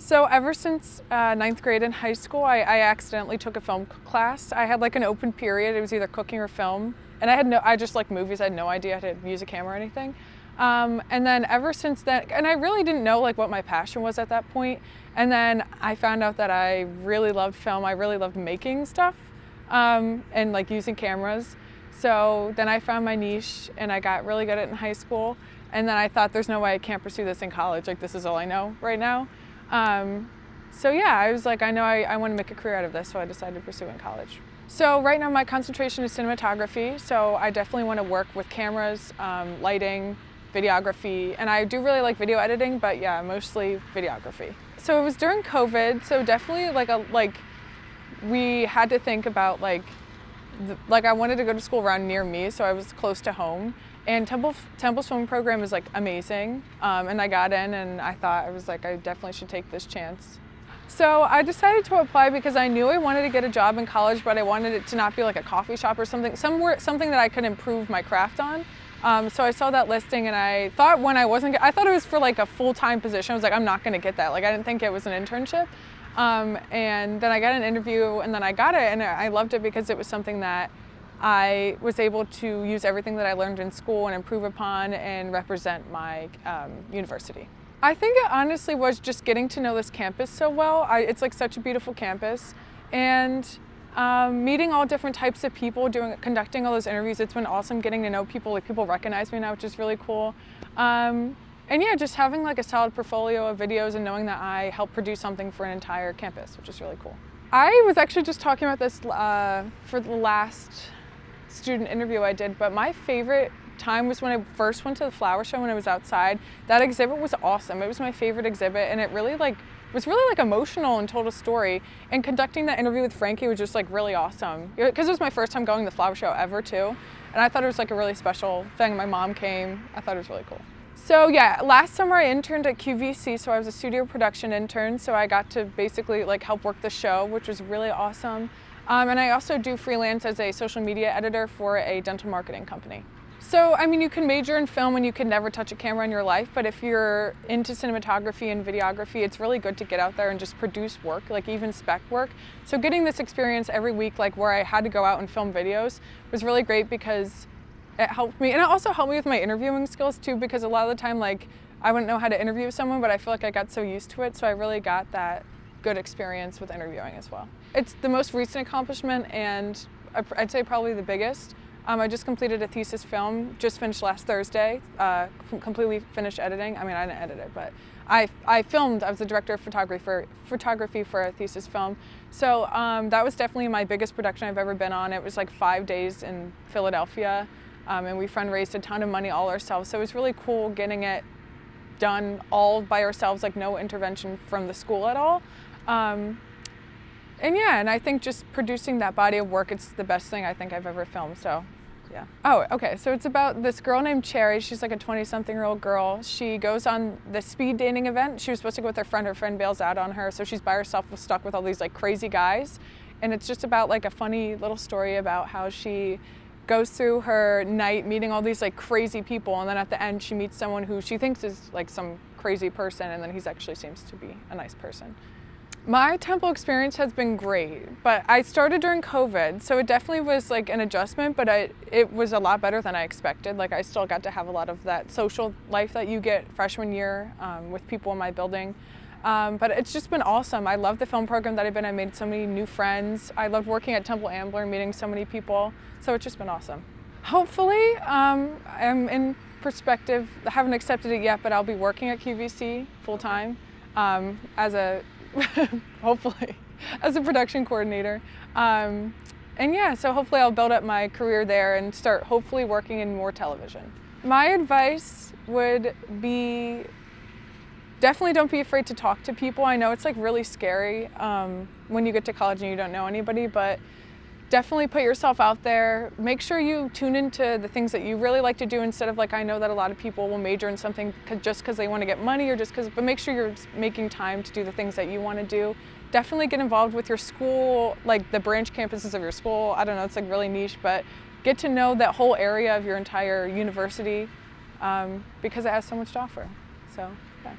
So ever since ninth grade in high school, I accidentally took a film class. I had like an open period. It was either cooking or film. And I just liked movies. I had no idea how to use a camera or anything. And then ever since then, and I really didn't know like what my passion was at that point. And then I found out that I really loved film. I really loved making stuff and like using cameras. So then I found my niche and I got really good at it in high school. And then I thought there's no way I can't pursue this in college. Like this is all I know right now. So yeah, I was like, I know I want to make a career out of this, so I decided to pursue it in college. So right now my concentration is cinematography, so I definitely want to work with cameras, lighting, videography, and I do really like video editing, but yeah, mostly videography. So it was during COVID, so definitely we had to think about like I wanted to go to school around near me, so I was close to home. And Temple's film program is like amazing, and I got in, and I definitely should take this chance. So I decided to apply because I knew I wanted to get a job in college, but I wanted it to not be like a coffee shop or something that I could improve my craft on. So I saw that listing, and I thought I thought it was for like a full-time position. I was like, I'm not going to get that. Like I didn't think it was an internship. And then I got an interview, and then I got it, and I loved it because it was something that I was able to use everything that I learned in school and improve upon and represent my university. I think it honestly was just getting to know this campus so well. It's like such a beautiful campus, and meeting all different types of people, conducting all those interviews. It's been awesome getting to know people. Like people recognize me now, which is really cool. And yeah, just having like a solid portfolio of videos and knowing that I helped produce something for an entire campus, which is really cool. I was actually just talking about this for the last student interview I did, but my favorite time was when I first went to the flower show when I was outside. That exhibit was awesome. It was my favorite exhibit, and it really was really emotional and told a story. And conducting that interview with Frankie was just like really awesome because it was my first time going to the flower show ever too, and I thought it was like a really special thing. My mom came. I thought it was really cool. So yeah, last summer I interned at QVC, so I was a studio production intern, so I got to basically like help work the show, which was really awesome. And I also do freelance as a social media editor for a dental marketing company. So, I mean, you can major in film and you can never touch a camera in your life, but if you're into cinematography and videography, it's really good to get out there and just produce work, like even spec work. So getting this experience every week, like where I had to go out and film videos, was really great because it helped me. And it also helped me with my interviewing skills too, because a lot of the time, like, I wouldn't know how to interview someone, but I feel like I got so used to it, so I really got that good experience with interviewing as well. It's the most recent accomplishment, and I'd say probably the biggest. I just completed a thesis film, just finished last Thursday, completely finished editing. I mean, I didn't edit it, but I filmed. I was the director of photography for a thesis film. So that was definitely my biggest production I've ever been on. It was like 5 days in Philadelphia, and we fundraised a ton of money all ourselves. So it was really cool getting it done all by ourselves, like no intervention from the school at all. And yeah, and I think just producing that body of work, it's the best thing I think I've ever filmed, so yeah. Oh, okay, so it's about this girl named Cherry. She's like a 20-something-year-old girl. She goes on the speed dating event. She was supposed to go with her friend bails out on her, so she's by herself, stuck with all these like crazy guys. And it's just about like a funny little story about how she goes through her night meeting all these like crazy people, and then at the end she meets someone who she thinks is like some crazy person, and then he actually seems to be a nice person. My Temple experience has been great, but I started during COVID, so it definitely was like an adjustment, but it was a lot better than I expected. Like I still got to have a lot of that social life that you get freshman year with people in my building. But it's just been awesome. I love the film program that I've been. I made so many new friends. I loved working at Temple Ambler, meeting so many people. So it's just been awesome. Hopefully, I'm in perspective. I haven't accepted it yet, but I'll be working at QVC full time as a hopefully as a production coordinator. And yeah, so hopefully I'll build up my career there and start hopefully working in more television. My advice would be definitely don't be afraid to talk to people. I know it's like really scary when you get to college and you don't know anybody, but definitely put yourself out there. Make sure you tune into the things that you really like to do instead of like, I know that a lot of people will major in something just because they want to get money or but make sure you're making time to do the things that you want to do. Definitely get involved with your school, like the branch campuses of your school. I don't know, it's like really niche, but get to know that whole area of your entire university because it has so much to offer. So, yeah.